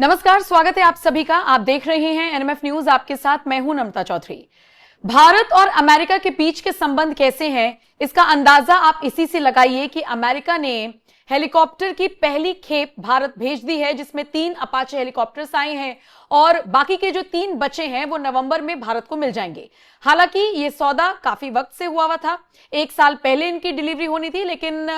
नमस्कार, स्वागत है आप सभी का। आप देख रहे हैं एनएमएफ न्यूज, आपके साथ मैं हूं नम्रता चौधरी। भारत और अमेरिका के बीच के संबंध कैसे हैं, इसका अंदाजा आप इसी से लगाइए कि अमेरिका ने हेलीकॉप्टर की पहली खेप भारत भेज दी है, जिसमें 3 अपाचे हेलीकॉप्टर्स आए हैं और बाकी के जो 3 बचे हैं वो नवंबर में भारत को मिल जाएंगे। हालांकि ये सौदा काफी वक्त से हुआ था, 1 साल पहले इनकी डिलीवरी होनी थी, लेकिन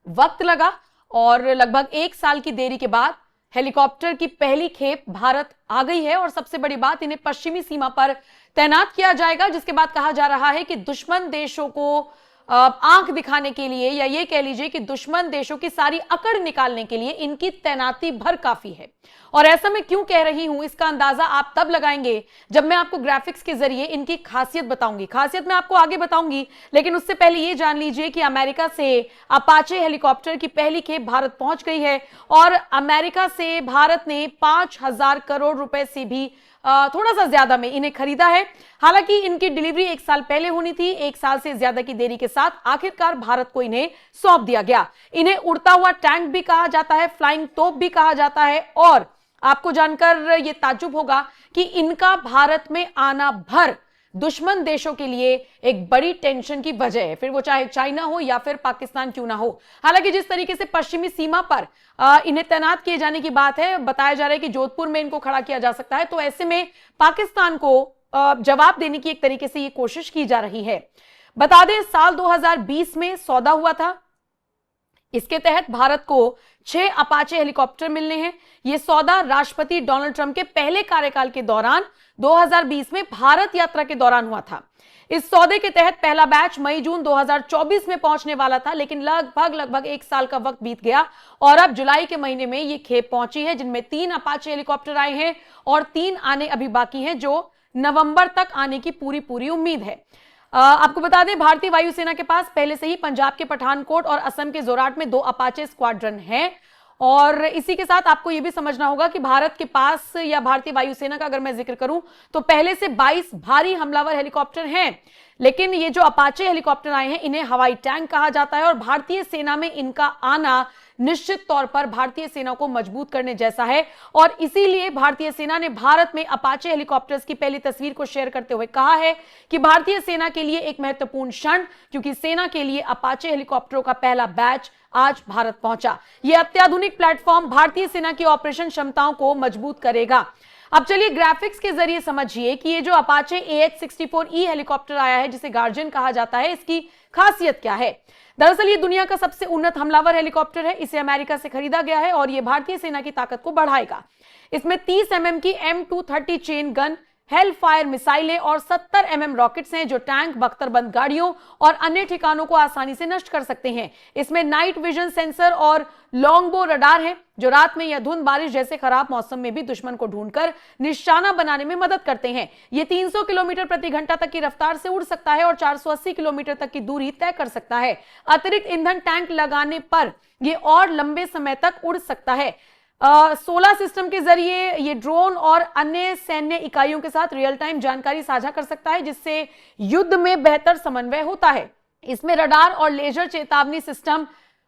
वक्त लगा और लगभग 1 साल की देरी के बाद हेलीकॉप्टर की पहली खेप भारत आ गई है। और सबसे बड़ी बात, इन्हें पश्चिमी सीमा पर तैनात किया जाएगा, जिसके बाद कहा जा रहा है कि दुश्मन देशों को आंख दिखाने के लिए, या ये कह लीजिए कि दुश्मन देशों की सारी अकड़ निकालने के लिए इनकी तैनाती भर काफी है। और ऐसा मैं क्यों कह रही हूं, इसका अंदाजा आप तब लगाएंगे जब मैं आपको ग्राफिक्स के जरिए इनकी खासियत बताऊंगी। खासियत मैं आपको आगे बताऊंगी, लेकिन उससे पहले ये जान लीजिए कि अमेरिका से अपाचे हेलीकॉप्टर की पहली खेप भारत पहुंच गई है और अमेरिका से भारत ने 5,000 करोड़ रुपए से भी थोड़ा सा ज्यादा में इन्हें खरीदा है। हालांकि इनकी डिलीवरी 1 साल पहले होनी थी, 1 साल से ज्यादा की देरी के साथ आखिरकार भारत को इन्हें सौंप दिया गया। इन्हें उड़ता हुआ टैंक भी कहा जाता है, फ्लाइंग तोप भी कहा जाता है, और आपको जानकर यह ताज्जुब होगा कि इनका भारत में आना भर दुश्मन देशों के लिए एक बड़ी टेंशन की वजह है, फिर वो चाहे चाइना हो या फिर पाकिस्तान क्यों ना हो। हालांकि जिस तरीके से पश्चिमी सीमा पर इन्हें तैनात किए जाने की बात है, बताया जा रहा है कि जोधपुर में इनको खड़ा किया जा सकता है, तो ऐसे में पाकिस्तान को जवाब देने की एक तरीके से ये कोशिश की जा रही है। बता दें, साल 2020 में सौदा हुआ था, इसके तहत भारत को 6 अपाचे हेलीकॉप्टर मिलने हैं। यह सौदा राष्ट्रपति डोनाल्ड ट्रंप के पहले कार्यकाल के दौरान 2020 में भारत यात्रा के दौरान हुआ था। इस सौदे के तहत पहला बैच मई जून 2024 में पहुंचने वाला था, लेकिन लगभग 1 साल का वक्त बीत गया और अब जुलाई के महीने में यह खेप पहुंची है, जिनमें 3 अपाचे हेलीकॉप्टर आए हैं और 3 आने अभी बाकी हैं, जो नवंबर तक आने की पूरी उम्मीद है। आपको बता दें, भारतीय वायुसेना के पास पहले से ही पंजाब के पठानकोट और असम के जोराट में 2 अपाचे स्क्वाड्रन हैं। और इसी के साथ आपको यह भी समझना होगा कि भारत के पास, या भारतीय वायुसेना का अगर मैं जिक्र करूं, तो पहले से 22 भारी हमलावर हेलीकॉप्टर हैं, लेकिन ये जो अपाचे हेलीकॉप्टर आए हैं इन्हें हवाई टैंक कहा जाता है और भारतीय सेना में इनका आना निश्चित तौर पर भारतीय सेना को मजबूत करने जैसा है। और इसीलिए भारतीय सेना ने भारत में अपाचे हेलीकॉप्टर्स की पहली तस्वीर को शेयर करते हुए कहा है कि भारतीय सेना के लिए एक महत्वपूर्ण क्षण, क्योंकि सेना के लिए अपाचे हेलीकॉप्टरों का पहला बैच आज भारत पहुंचा। यह अत्याधुनिक प्लेटफॉर्म भारतीय सेना की ऑपरेशन क्षमताओं को मजबूत करेगा। अब चलिए ग्राफिक्स के जरिए समझिए कि ये जो अपाचे AH-64E हेलीकॉप्टर आया है, जिसे गार्जियन कहा जाता है, इसकी खासियत क्या है। दरअसल ये दुनिया का सबसे उन्नत हमलावर हेलीकॉप्टर है, इसे अमेरिका से खरीदा गया है और यह भारतीय सेना की ताकत को बढ़ाएगा। इसमें 30 mm की M230 chain gun, hello fire मिसाइलें और 70 mm रॉकेट्स हैं, जो टैंक, बख्तरबंद गाड़ियों और अन्य ठिकानों को आसानी से नष्ट कर सकते हैं। इसमें नाइट विजन सेंसर और लॉन्गबो रडार है, जो रात में या धुंध बारिश जैसे खराब मौसम में भी दुश्मन को ढूंढकर निशाना बनाने में मदद करते हैं। यह 300 किलोमीटर प्रति घंटा तक की रफ्तार से उड़ सकता है और 480 किलोमीटर तक की दूरी तय कर सकता है। अतिरिक्त ईंधन टैंक लगाने पर यह और लंबे समय तक उड़ सकता है। 16 सिस्टम के जरिए ये ड्रोन और अन्य सैन्य इकाइयों के साथ रियल टाइम जानकारी साझा कर सकता है, जिससे युद्ध में बेहतर समन्वय होता है। इसमें रडार और लेजर चेतावनी सिस्टम,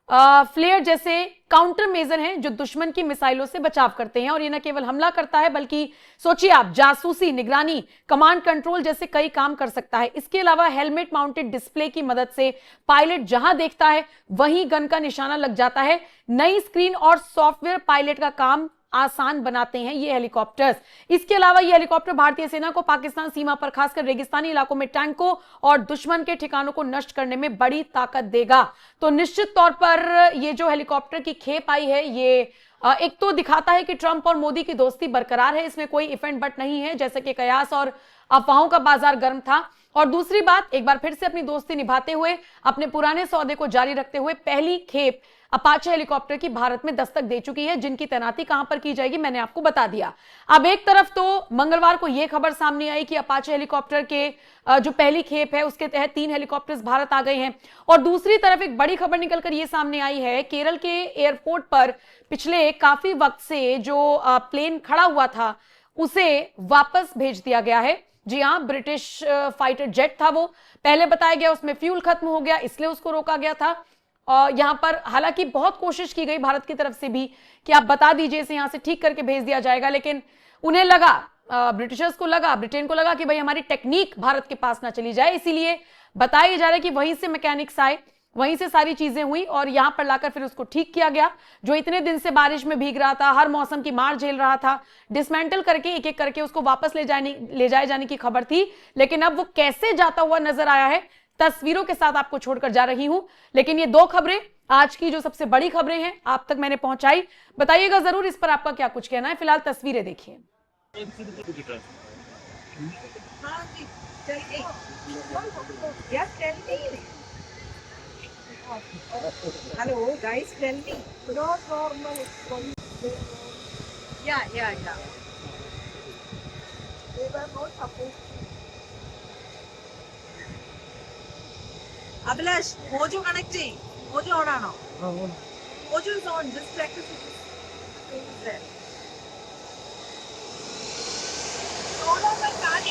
फ्लेयर जैसे काउंटर मेजर हैं, जो दुश्मन की मिसाइलों से बचाव करते हैं। और ये न केवल हमला करता है, बल्कि सोचिए आप, जासूसी, निगरानी, कमांड कंट्रोल जैसे कई काम कर सकता है। इसके अलावा हेलमेट माउंटेड डिस्प्ले की मदद से पायलट जहां देखता है वहीं गन का निशाना लग जाता है। नई स्क्रीन और सॉफ्टवेयर पायलट का काम आसान बनाते हैं ये हेलीकॉप्टर्स। इसके अलावा ये हेलीकॉप्टर भारतीय सेना को पाकिस्तान सीमा पर, खासकर रेगिस्तानी इलाकों में टैंकों और दुश्मन के ठिकानों को नष्ट करने में बड़ी ताकत देगा। तो निश्चित तौर पर ये जो हेलीकॉप्टर की खेप आई है, ये एक तो दिखाता है कि ट्रंप और मोदी की दोस्ती बरकरार है, इसमें कोई इफ एंड बट नहीं है, जैसे कि कयास और अफवाहों का बाजार गर्म था। और दूसरी बात, एक बार फिर से अपनी दोस्ती निभाते हुए, अपने पुराने सौदे को जारी रखते हुए पहली खेप अपाचे हेलीकॉप्टर की भारत में दस्तक दे चुकी है, जिनकी तैनाती कहां पर की जाएगी मैंने आपको बता दिया। अब एक तरफ तो मंगलवार को यह खबर सामने आई कि अपाचे हेलीकॉप्टर के जो पहली खेप है उसके तहत 3 हेलीकॉप्टर्स भारत आ गए हैं, और दूसरी तरफ एक बड़ी खबर निकलकर यह सामने आई है, केरल के एयरपोर्ट पर पिछले काफी वक्त से जो प्लेन खड़ा हुआ था उसे वापस भेज दिया गया है। जी हां, ब्रिटिश फाइटर जेट था वो, पहले बताया गया उसमें फ्यूल खत्म हो गया, इसलिए उसको रोका गया था। यहाँ पर हालांकि बहुत कोशिश की गई भारत की तरफ से भी कि आप बता दीजिए, इसे यहाँ से ठीक करके भेज दिया जाएगा, लेकिन उन्हें लगा, ब्रिटिशर्स को लगा, ब्रिटेन को लगा कि भाई हमारी टेक्निक भारत के पास ना चली जाए, इसीलिए बताया जा रहा है कि वहीं से मैकेनिक्स आए, वहीं से सारी चीजें हुई और यहां पर लाकर फिर उसको ठीक किया गया। जो इतने दिन से बारिश में भीग रहा था, हर मौसम की मार झेल रहा था, डिसमेंटल करके एक एक करके उसको वापस ले जाए जाने की खबर थी, लेकिन अब वो कैसे जाता हुआ नजर आया है, तस्वीरों के साथ आपको छोड़कर जा रही हूं। लेकिन ये दो खबरें आज की जो सबसे बड़ी खबरें हैं आप तक मैंने पहुंचाई, बताइएगा जरूर इस पर आपका क्या कुछ कहना है। फिलहाल तस्वीरें देखिए। Hello, guys, tell me. Not normal. Yeah. They were not supposed to. Abhilash, Mojo connect cheyi. Mojo on ano? Mojo is on. Just check the thing is there. Solar by card.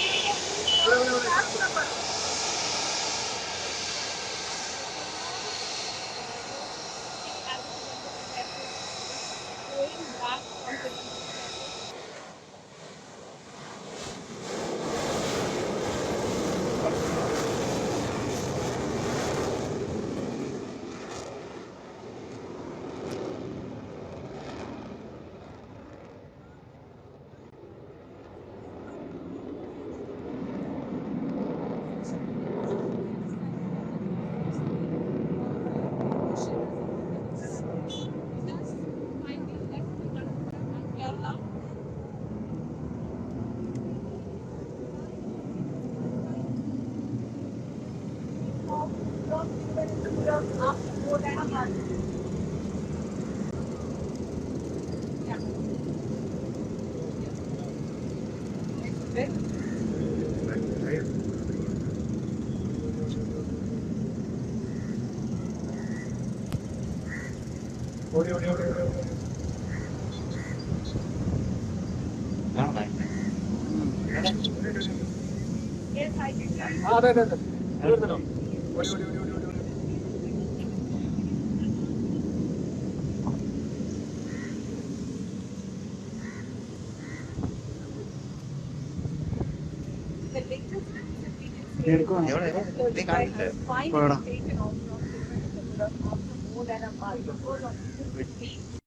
Yes, I can. The latest fine taken off from more than a month.